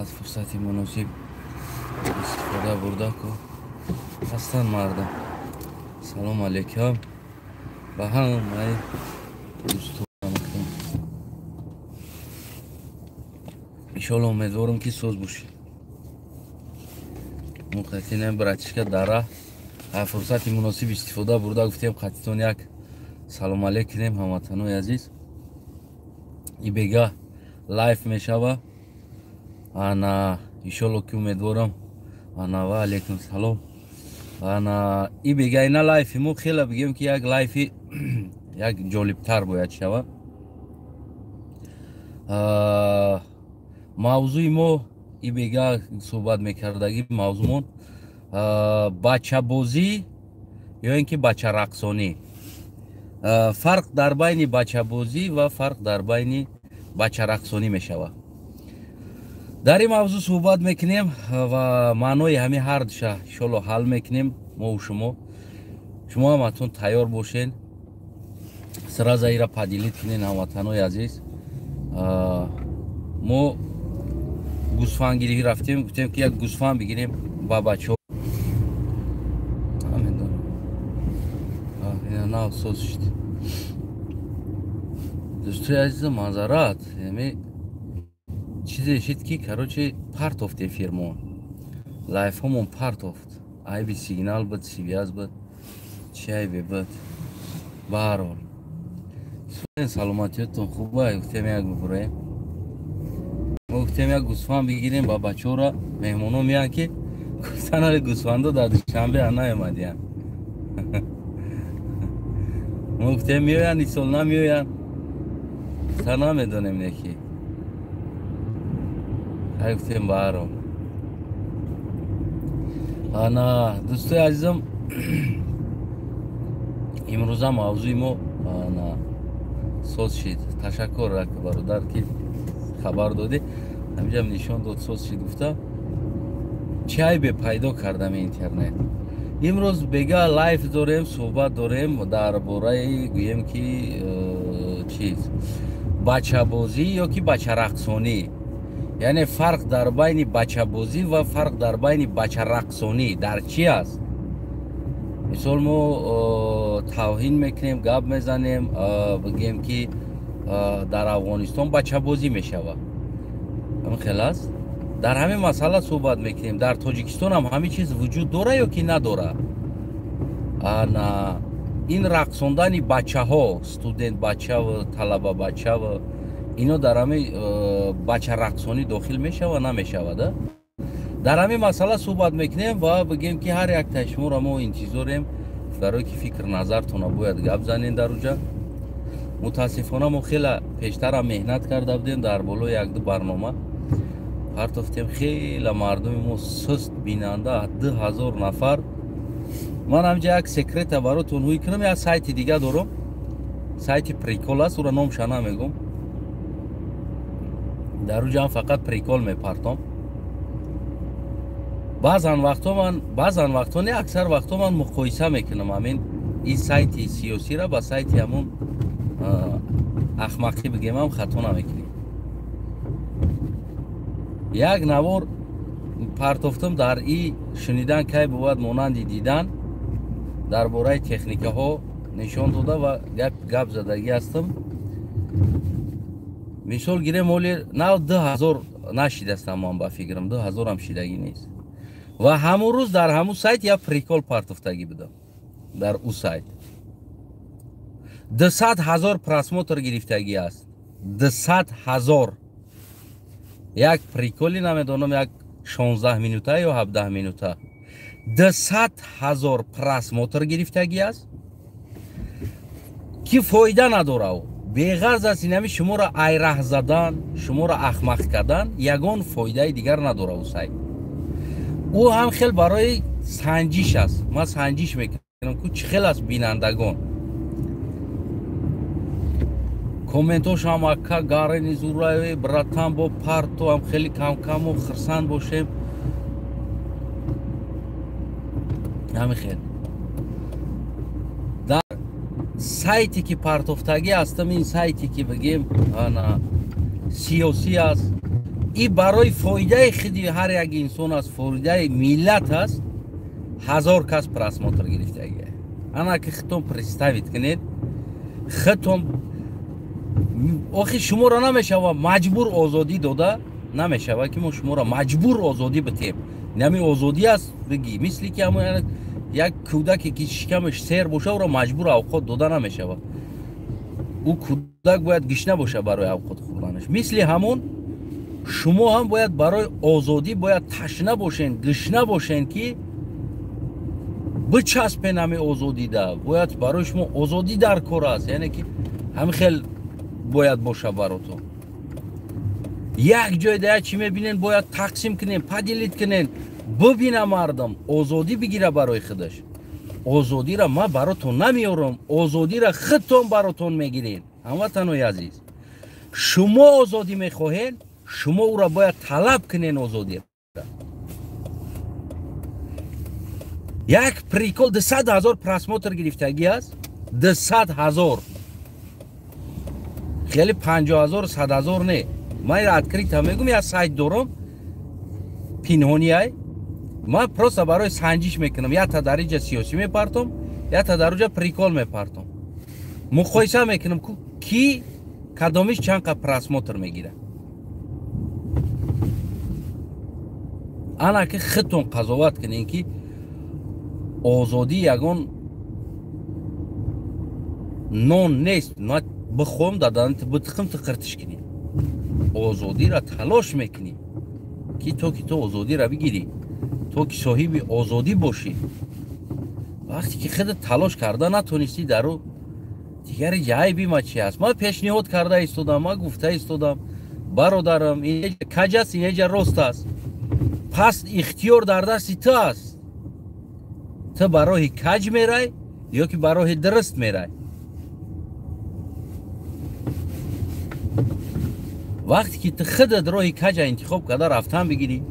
از فرصت مناسب استفاده برده کو هستن مردم. سلام علیکم به همه دوستانم. انشالله امیدوارم که سوز باشید. مقطعین براتشکا داره فرصت مناسب استفاده برده گفتیم خطیتون یک سلام علیک کنیم هموطنای عزیز. ای بگاه لایف میشوه انا انشالله که امیدوارم انا و علیکم سلام انا ای بگاه اینا لایفی مو خیلی بگیم که یک لایفی یک جالبتر باید شوه. موضوع ما ای بگاه صحبت میکردگی موضوعمون بچه بازی یا اینکه بچه رقصانی، فرق در بین بچه بازی و فرق در بین بچه رقصانی میشوه. در این موضوع صحبت میکنیم و معنای همه هر دوشه انشالله حل میکنیم. ما و شما هم اتون تیار باشین، سر زیره پدیلیت کنین هموطنای عزیز. ما گوسفند گیری رفتیم گفتیم که یک گوسفند بگیریم با بچه ها. همین دارم نه افسوس شد دوستای عزیز معذرت. یعنی چیزی شد که کروچه پرت افته فیرمون لایف همون پرت افت. ای بی سیگنال بود، سی بیاز بود، چی ای بی بود. بارون سلامتیتون خوبه. گفتیم یک ببریم، گفتیم یک گوسفند بگیریم با بچه ها را. مهمون ها میان که گفتن های گوسفند ها در دوشنبه نیامدین. ما گفتیم میوین این سال نمیوین سنا میدونیم نکی. گفتیم بارون انا دوستای عزیزم امروز موضوع ما انا سوز شد. تشکر رک برادر که خبر داده همینجا نشان داد سوز شد. گفته چای به پیدا کردم اینترنت. امروز بگه لایف داریم، صحبت داریم در باره گویم که چیز بچه بازی یا که بچه رقصانی، یعنی فرق در بین بچه بازی و فرق در بین بچه رقصانی در چی است؟ مثال ما توهین میکنیم، گپ میزنیم، بگیم که در افغانستان بچه بازی میشوه. همین خلاص در همین مسئله صحبت میکنیم. در تاجیکستان هم همین چیز وجود داره یا که نداره؟ این رقصاندن بچه ها، استودنت بچه و طلبه بچه و اینا در همین بچه رقصانی داخل میشه و نمیشه ده؟ در همین مسئله صحبت میکنیم و بگیم که هر یک تشمور ما انتظاریم برای که فکر نظرتون باید گپ زنین در اونجا. متاسفانه ما خیلی پیشتر هم مهنت کرده بودیم در بالای یک دو برنامه پرتافتیم. خیلی مردم ما سست بیننده 2000 نفر. من همجا یک سکرت براتون هوی کنم. یک سایت دیگه دارم، سایت پریکول است، او را نامش نمیگم. در اونجا هم فقط پریکول میپرتم. بعضن وقتا نه اکثر وقتا من مقایسه میکنم همین این سایت سیاسی را با سایت همون احمقی بگیم هم خطا نمیکنیم. یک نوار پرتافتم در این شنیدن که بود مانند دیدن در باره تکنیک ها نشان داده و گپ زدگی هستم. مثال گیره مولی نه 2000 نشیده است، اما با فکرم 2000 هم شیدگی نیست. و همون روز در همون سایت یا پریکول پرتافتگی بدم. در او سایت 200,000 پرسموتر گرفتگی است. 200,000 یک پریکولی نمیدونم یک 16 مینوته یا 17 مینوته 200,000 پرسموتر گرفتگی است که فایده نداره. او بیغرض است. اینمی شما را ایره زدن، شما را احمق کردن، یگان فایده دیگر نداره. او سایت او هم خیلی برای سنجش است. من سنجش میکنم که چه خیلی است بینندگان کومنتوش هم اکا گاره نیزورای براتان با پرتو هم خیلی کم و خرسان باشیم. همین خیلی در سایتی که پرتافتگی هستم، این سایتی که بگیم سیاسی است این برای فایده خودی هر یک انسان است، فایده ملت است. 1000 کس پراسموتر گرفتگی. انا که خودتون پرستاوید کنید، خودتون آخه شما را نمیشه و مجبور آزادی داده نمیشه و که ما شما را مجبور آزادی بتیم. نمی آزادی است بگی مثلی که همون یک کودکی که شکمش سیر باشه او را مجبور اوقات داده نمیشه و او کودک باید گشنه باشه برای اوقات خوردنش. مثل همون شما هم باید برای آزادی باید تشنه باشین، گشنه باشین که بچسبین همه آزادی ده. باید برای شما آزادی در کار است، یعنی که همه خیلی باید باشه براتون. یک جای دیگه چی میبینین باید تقسیم کنین، پدیلیت کنین. ببینه مردم آزادی بگیره برای خودش. آزادی را ما براتون نمیارم، آزادی را خودتون براتون میگیرین. هموطنای عزیز، شما آزادی میخواهین، شما او را باید طلب کنین. آزادی را یک پریکول 200,000 پراسموتر گرفتگی است. 200,000 خیلی 50,000 100,000 نه. من را ادکریت هم میگم یا سایت دارم پینهونی های من پروسا برای سنجش میکنم. یا تدریج سیاسی میپرتم یا تدریج پریکول میپرتم. مقایسه میکنم که کی کدامش چند قد پراسموتر میگیره. انا که خودتون قضاوت کنین که آزادی یگان نون نیست. نه بخوام دادن بتخم تقرتش کنی. آزادی را تلاش میکنی که تو آزادی را بگیری، تو که صاحب آزادی باشی. وقتی که خودت تلاش کرده نتونستی درو دیگر جای بیما چی است. ما پیشنهاد کرده ایستادم، ما گفته ایستادم برادرم این کج است، این راست است. پس اختیار در دست تو است. تو برای کج میرای یا که برای درست میرای. وقتی که تو خودت راه کج انتخاب کرده رفتن بگیری،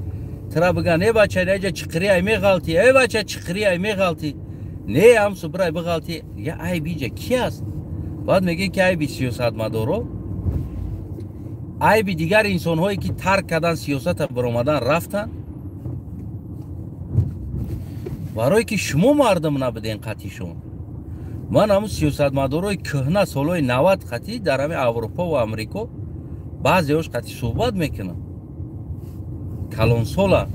ترا بگن ای بچه اینجا چقری ای میغلطی، ای بچه چقری ای میغلطی، نه هم صبرای بغلطی. یا ای بیجا کی است؟ بعد میگه که ای بی سیاست مدارو، ای بی دیگر انسان هایی که ترک کردن سیاست برآمدن رفتن برای که شما مردم نبودین قطعیشون. من همون سیاست مدارای کهنه سالهای 90 قطعی در همه اروپا و امریکا بعضی هاش قطعی صحبت میکنم. کلان ساله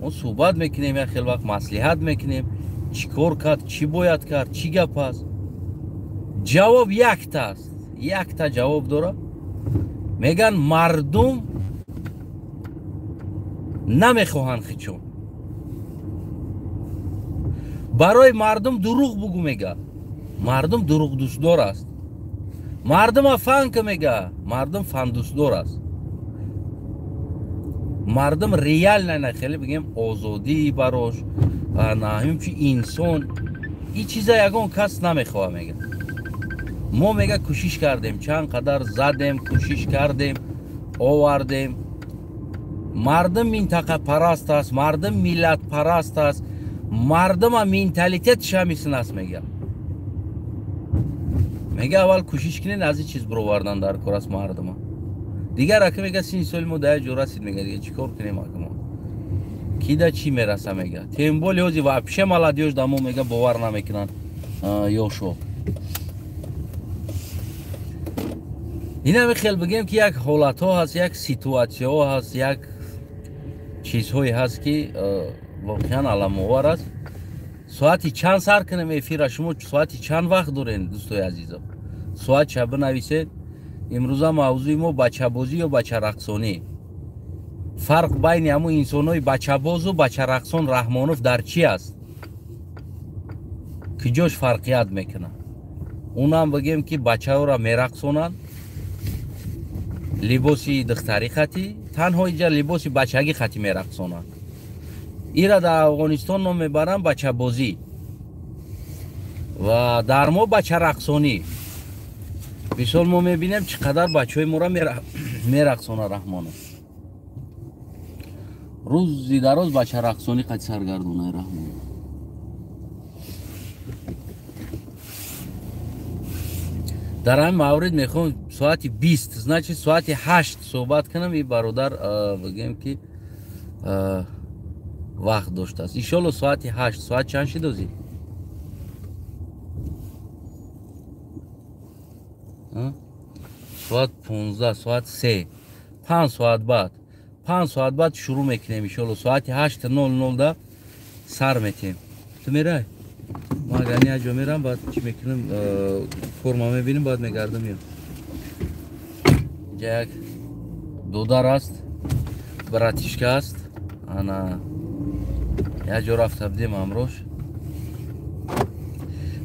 ما صحبت میکنیم، یا خیلی وقت مصلحت میکنیم چی کار کرد، چی باید کرد، چی گپ است. جواب یک تا است، یک تا جواب داره. میگن مردم نمیخواهن خیچون. برای مردم دروغ بگو میگه. مردم دروغ دوست دار است. مردم فن که میگه، مردم فن دوست دار است. مردم ریال نه خیلی بگیم آزادی براش نه همچی انسان این چیزا یگان کس نمیخواه. میگه ما میگه کوشش کردیم، چند قدر زدیم، کوشش کردیم، آوردیم. مردم منطقه پرست است، مردم ملت پرست است، مردم منتالیتش همیسن است. میگه اول کوشش کنین از این چیز برآوردن در کار است مردم. دیگر اگه میگه 3 سال مدت جور است، میگه دیگه چیکار کنیم ما کی دا چی میرسه. میگه تیمبول یوزی و پیش مالادیوش دامو میگه باور نمیکنن یا شو. اینا میخوام بگم که یک حالت ها هست، یک سیتواسیون ها هست، یک چیزهایی هست که واقعا علام‌آور است. ساعتی چند سر کنم افیر شما ساعتی چند وقت دارین دوستای عزیزم؟ ساعت چه بنویسید. امروزه موضوع ما بچه بازی و بچه رقصانی. فرق بین همون انسانای بچه باز و بچه رقصان رحمانوف در چی است؟ که جاش فرقیت میکنه. اونم بگیم که بچه ها را میرقصونن لباسی دختری خطی، تنها اینجا لباسی بچگی خطی میرقصونن. ایرا در افغانستان نام میبرن بچه بازی و در ما بچه رقصانی. بسیار ما میبینیم چقدر بچه های ما را میرقصونه رحمانه. روزی در روز بچه رقصانی قد سرگردونه رحمانه. در این مورد میخوام соати 20, значит соати 8 суҳбат кунам. И бародар бигем ки вақт доштааст. Иншолло соати 8. соат чанд шид озӣ? соат 15, соат 3, 5 соат баъд. 5 соат баъд шурӯъ мекунем иншолло. соати 8:00 да сар метем. Ту мерай? Ма агар як ҷо мерам, баъд чӣ мекунам? Форма мебинем, баъд мегардам меям. Инҷа як додар аст, братишка аст. Ана як ҷо рафта будем ҳамроҳш.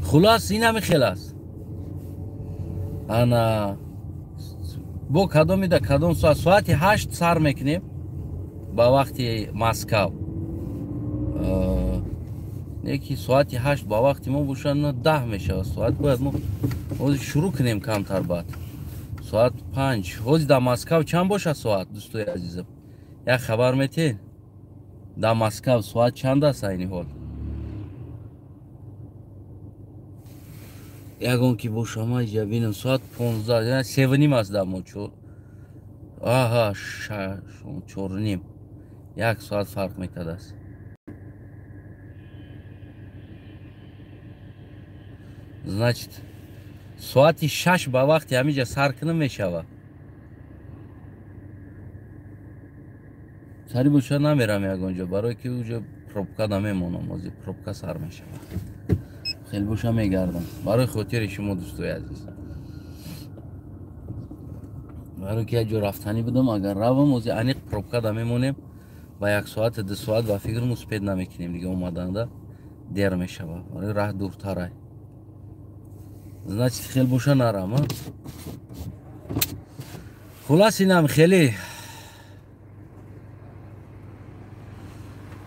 Хулас ин ҳами хел аст. Ана бо кадоми да кадом соат? Соати 8 сар мекунем ба вақти Москав. Неки соати 8 ба вақти мо бошад 10 мешавад. Соат бояд мо ҳозир шурӯъ кунем камтар баъд. Соат 5. Ҳозир дар Москав чанд бошад соат, дӯстои азизам? Як хабар метен? Дар Москав соат чанд аст айни ҳол? Ягон ки бошам айҷа бинам соат 15, яъне 7:30 аст дар мо. Аҳа, 4:30. Як соат фарқ мекардааст. Значит соати 6 ба вақти ҳамиҷа сар кунам мешава. сари бошад намерам ягон ҷо, барое ки уҷо пробка да мемонам. ҳозир пробка сар мешава. хел боша мегардам барои хотири шумо дӯстои азиз. барое ки як ҷо рафтанӣ будам, агар равам ҳозир аниқ пробка да мемонем. Ба 1 соат 2 соат ба фикр муспед намекунем дига омаданда дер мешава. барои раҳ дуртарай. Значит хел боша нарам. Хулас инам хеле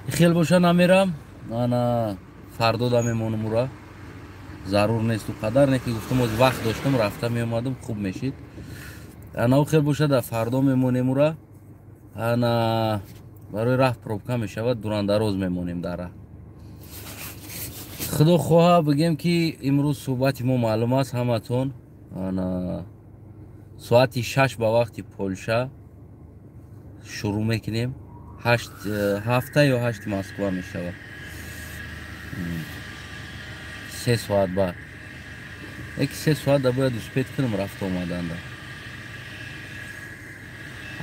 хел боша намерам. Ана фардо да мемонам ура. Зарур несту қадар не ки гуфтам оз вақт доштам рафта меомадам хуб мешид. Ана хел боша да фардо мемонем ура. Ана барои раҳ пробка мешавад, дурандароз мемонем дар раҳ. худо хоҳа бигем ки имрӯз суҳбати мо маълум аст ҳаматон. Ана соати 6 ба вақти Полша шурӯъ мекунем. 7 ё 8 Москва мешавад. 3 соат баъд. Яки 3 соат да бояд успед кунам рафта омаданда.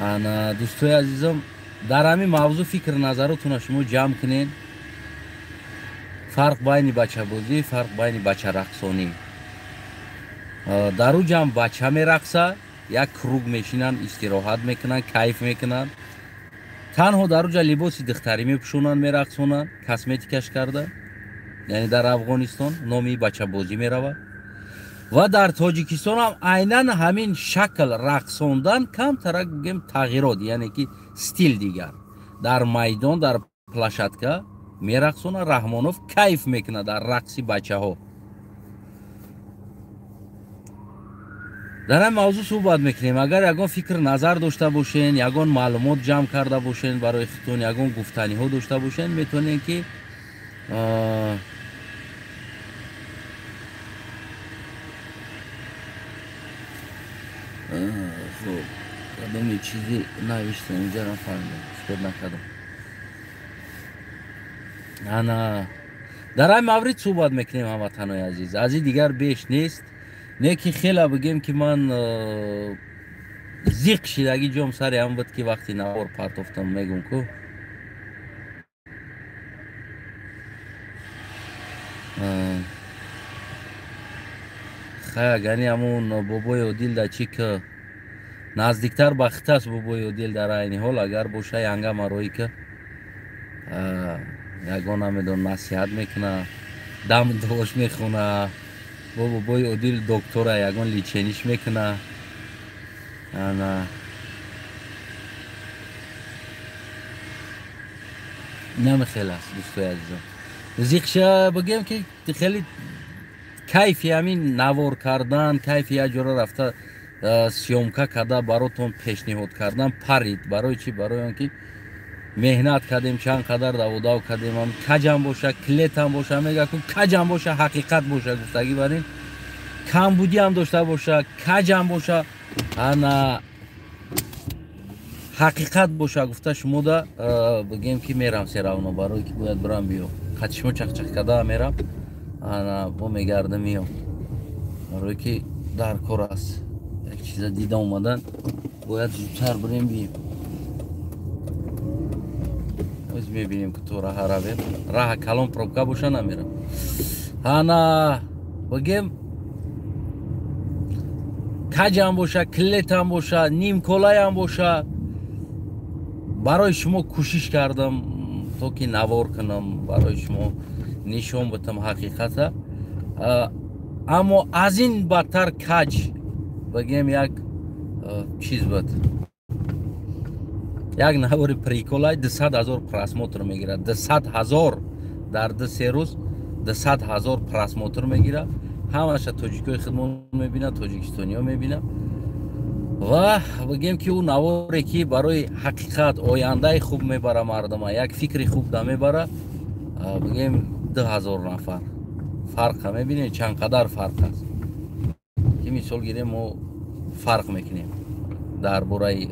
Ана дӯстои азизам, дар ҳамин мавзӯъ фикр назаротона шумо ҷамъ кунед. фарқ байни бачабозӣ, фарқ байни бачарақсонӣ. дар ӯ ҷамъ бача мерақса, як круг мешинанд, истироҳат мекунанд, кайф мекунанд. танҳо дар ӯ ҷа либоси духтарӣ мепӯшонанд, мерақсонанд, косметикаш карда. яъне дар Афғонистон номи бачабозӣ меравад. ва дар Тоҷикистон ҳам айнан ҳамин шакл рақсондан камтарак бигем тағйирот, яъне ки стил дигар. дар майдон, дар плашадка мерақсонад. Раҳмонов кайф мекунад дар рақси бачаҳо. дар ҳамин мавзӯъ суҳбат мекунем. агар ягон фикр назар дошта бошен, ягон маълумот ҷамъ карда бошен, барои худтон ягон гуфтаниҳо дошта бошен, метавонем ки кадоми чизи навиштам инҷа нафаҳмидам, успед накардам. ана дар ҳамин маврид суҳбат мекунем ҳамватанои азиз. аз ин дигар беш нест. Не ки хела бигем ки ман зиқ шидаги ҷом сари ҳам буд ки вақти навор партофтам мегум ку. хая гани ҳамун бобои одил да чӣ ки наздиктар ба хит аст бобои одил дар айни ҳол агар боша янга мароӣ ки ягон намедон насиҳат мекуна, дам дош мехона, бо бобои одил доктора ягон личениш мекуна. ана намехел аст дӯстои азизам. зиқша бигем ки хеле кайфи ҳамин навор кардан, кайфи як ҷоро рафта сёмка карда баротон пешниҳод кардан парид. барои чӣ? барои он ки меҳнат кардем, чанд қадар даводав кардем, каҷам боша, клетам боша, мегӯям каҷам боша, ҳақиқат боша, гуфтагӣ бар ин камбудиам дошта боша, каҷам боша, ана ҳақиқат боша гуфта шумо да бигем ки мерам серавно барои ки бояд бирам биё қатишмо чақчақ када мерам ана бо мегардам миём барои ки дар кор аст як чиза дида омадан бояд зудтар бирем бием оз мебинем ки то раҳа равем раҳа калон пробка боша намерам ана бигем каҷам боша клетам боша нимколаям боша барои шумо кӯшиш кардам то ки навор кунам барои шумо нишон битам ҳақиқата аммо аз ин бадтар каҷ бигем як чиз буд як навори приколай 200 000 просмотр мегирад 200 000 дар 2-3 рӯз 200 000 просмотр мегирад ҳамаша тоҷикои хидмон мебинад тоҷикистониҳо мебинад ва бигем ки ӯ наворе ки барои ҳақиқат ояндаи хуб мебара мардума як фикри хуб да мебара бигем 2000 нафар фарқа мебинем чанд қадар фарқ аст ки мисол гирем мо фарқ мекунем дар бораи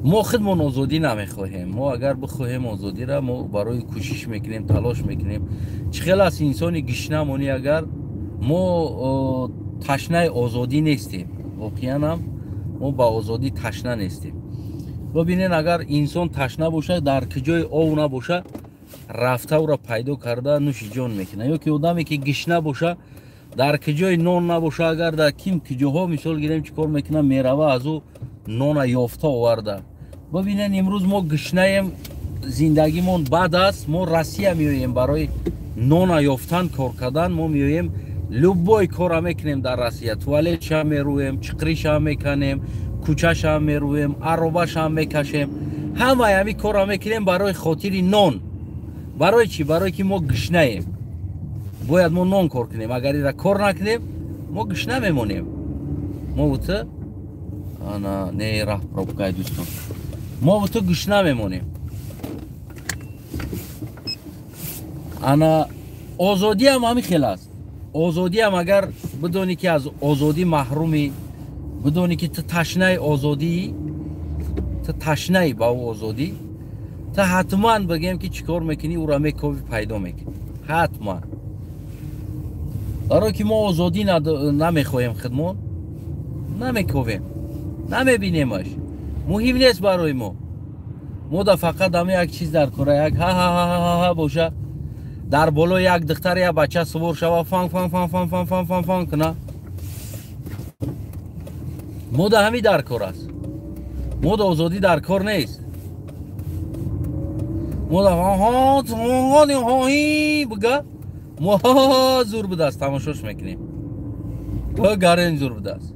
мо хидмон озодӣ намехоҳем мо агар бихоҳем озодиро мо барои кӯшиш мекунем талош мекунем чӣ хел аст инсони гишна монӣ агар мо ташнаи озодӣ нестем воқеанам мо ба озодӣ ташна нестем бибинед агар инсон ташна боша дар киҷои ов набоша рафта ӯро пайдо карда нӯши ҷон мекунад ёки одаме ки гишна боша дар киҷои нон набоша агар дар ким киҷоҳо мисол гирем чӣ кор мекунад мерава аз ӯ нона ёфта оварда бибинед имрӯз мо гишнаем зиндагимон бад аст мо россия меоем барои нона ёфтан кор кардан мо меоем любой кора мекунем дар россия туалетшам мерӯем чиқришам меканем кӯчашам мерӯем аробашам мекашем ҳамаи ҳами кора мекунем барои хотири нон барои чӣ барои ки мо гишнаем бояд мо нон кор кунем агар ира кор накунем мо гишна мемонем мо бута ана не рафт пробкаи дӯстон мо бута гишна мемонем ана озодиам ҳамин хел аст озодиам агар бидонӣ ки аз озодӣ маҳрумӣ бидонӣ ки ту ташнаи озодии ту ташнаи ба ӯ озодӣ ту ҳатман бигем ки чӣ кор мекунӣ ӯро мековӣ пайдо мекунӣ ҳатман барое ки мо озодӣ намехоҳем хидмон намековем намебинемаш муҳим нест барои мо да фақат ҳама як чиз дар кора як ҳа боша дар боло як духтар як бача сувор шава фан куна мо да ҳамин дар кор аст мо да озодӣ дар кор нест мо да бига мо зур будааст тамошош мекунем гарен зур будааст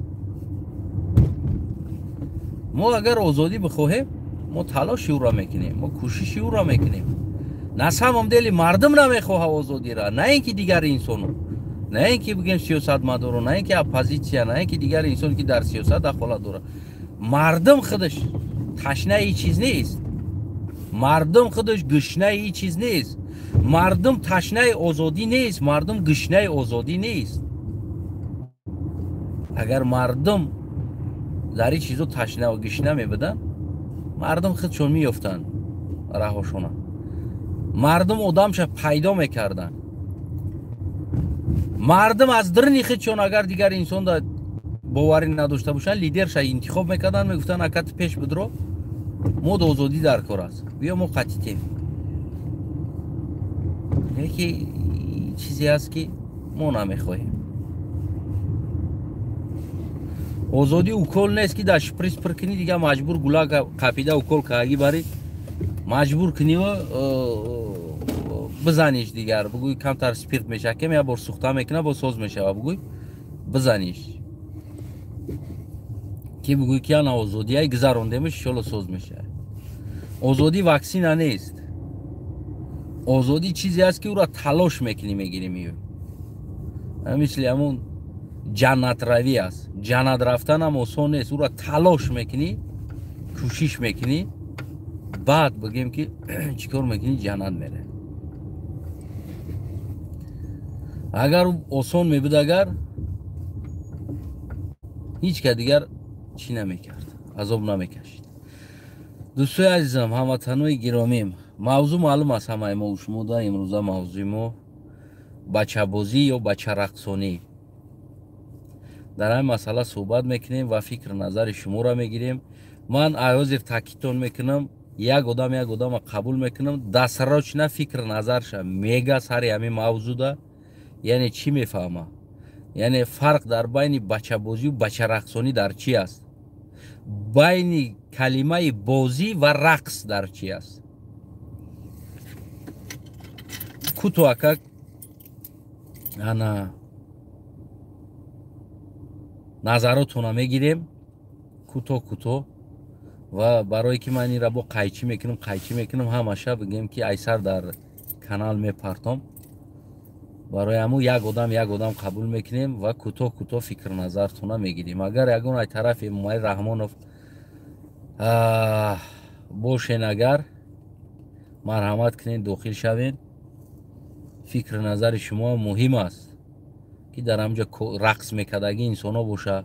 мо агар озодӣ бихоҳем мо талоши ӯро мекунем мо кӯшиши ӯро мекунем на самом деле мардум намехоҳа озодиро на ин ки дигари инсоно на ин ки бигем сиёсатмадоро на ин ки оппозитсия на ин ки дигари инсоне ки дар сиёсат дахолат дорад мардум худаш ташнаи чиз нест мардум худаш гишнаи чиз нест мардум ташнаи озодӣ нест мардум гишнаи озодӣ нест агар мардум дар ин чизо ташна ва гишна мебуданд мардум худшон меёфтанд раҳошона мардум одамша пайдо мекарданд мардум аз дирни худшон агар дигар инсон да боварӣ надошта бошанд лидерша интихоб мекарданд мегуфтанд акати пеш бидро мо да озодӣ дар кор аст биё мо қатитем яке чизе аст ки мо намехоҳем озодӣ укол нест ки дар шприц пиркунӣ дига маҷбур гула қапида укол кагӣ барӣ маҷбур куниву бизаниш дигар бигӯй камтар спирт мешакем як бор сухта мекуна бо соз мешава бигӯй бизаниш ки бигӯй ки ана озодиай гузарондемиш иншолло соз мешава озодӣ ваксина нест озодӣ чизе аст ки ӯро талош мекунӣ мегирӣ миёй мисли ҳамун ҷаннатравӣ аст ҷаннат рафтанам осон нест ӯро талош мекунӣ кӯшиш мекунӣ баъд бигем ки чӣ кор мекунӣ ҷаннат меравӣ агар осон мебуд, агар ҳеҷ ка дигар чӣ намекард, азоб намекашид. дӯстои азизам, ҳамватанои гиромим, мавзӯъ маълум аст ҳамаи мо шумода. имрӯза мавзӯи мо бачабозӣ ё бачарақсонӣ. дар ҳамин масъала суҳбат мекунем ва фикру назари шуморо мегирем. ман ҳозир таъкидтон мекунам, як одамро қабул мекунам, дастарочна фикру назарша мега сари ҳамин мавзӯъда, яъне чӣ мефаҳма, яъне фарқ дар байни бачабозию бачарақсонӣ дар чӣ аст, байни калимаи бозӣ ва рақс дар чӣ аст. кӯтоҳакак ана назаротона мегирем кӯтоҳ ва барое ки ман инра бо қайчӣ мекунам, ҳамаша бигем ки айсар дар канал мепартом. барои ҳамун як одам қабул мекунем ва кӯтоҳ фикру назартона мегирем. агар ягон ай тарафи Эмомалӣ Раҳмонов бошен, агар марҳамат кунед дохил шавен. фикру назари шумо муҳим аст ки дар ҳамҷо рақс мекардаги инсонҳо боша,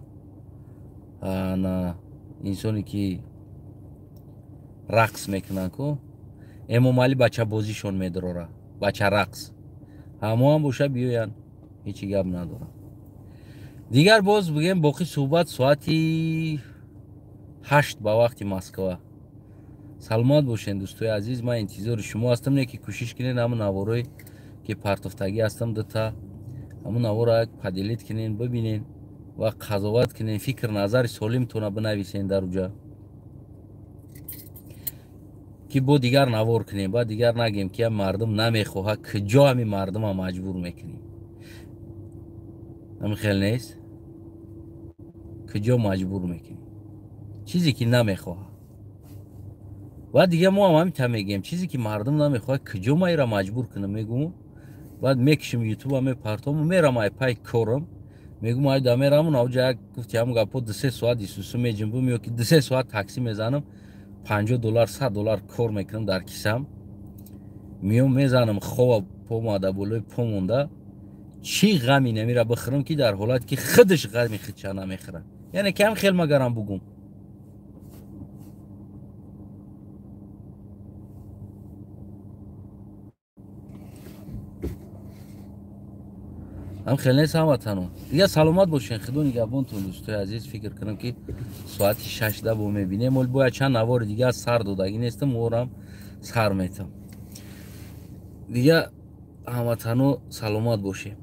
инсоне ки рақс мекунанд, ку Эмомалӣ бачабозишон медорора, бачарақс ҳамоам боша, биёянд, ҳеҷ гап надорам. дигар боз бигем боқи суҳбат соати 8 ба вақти Москва. саломат бошен дӯстои азиз, ман интизори шумо ҳастам. не ки кӯшиш кунед ҳамун наворҳое ки партофтагӣ ҳастам дута, ҳамун навора падилит кунен, бибинен ва қазоват кунен, фикр назари солимтона бинависен дар уҷа, ки бо дигар навор кунем, ба дигар нагем ки мардум намехоҳад, куҷо ҳамин мардума маҷбур мекунем. ҳамин хел нест, куҷо маҷбур мекунем чизе ки намехоҳад. ва дигар мо ҳам ҳамин мегем, чизе ки мардум намехоҳад, куҷо ма ира маҷбур кунам, мегум баъд мекишим ютуба мепартом, мерам ай пай корам, мегум ай да мерам навҷа як гуфти ҳамун гапо 2-3 соат исусу меҷунбум, ё ки 2-3 соат такси мезанам, $50 $100 кор мекунам дар кисам, миём мезанам хова помада болои по монда, чӣ ғами намира бихӯрам ки дар ҳолате ки худаш ғами худша намехӯрад. яъне кам хел магарам бугум. ҳам хел нест ҳамватанон. дигар саломат бошен, худо нигаҳбонтон дӯстои азиз. фикр кунам ки соати 6 бо мебинем, оли бояд чанд навори дигар сар додагӣ нестам, орам сар метам. дигар ҳамватано саломат бошем.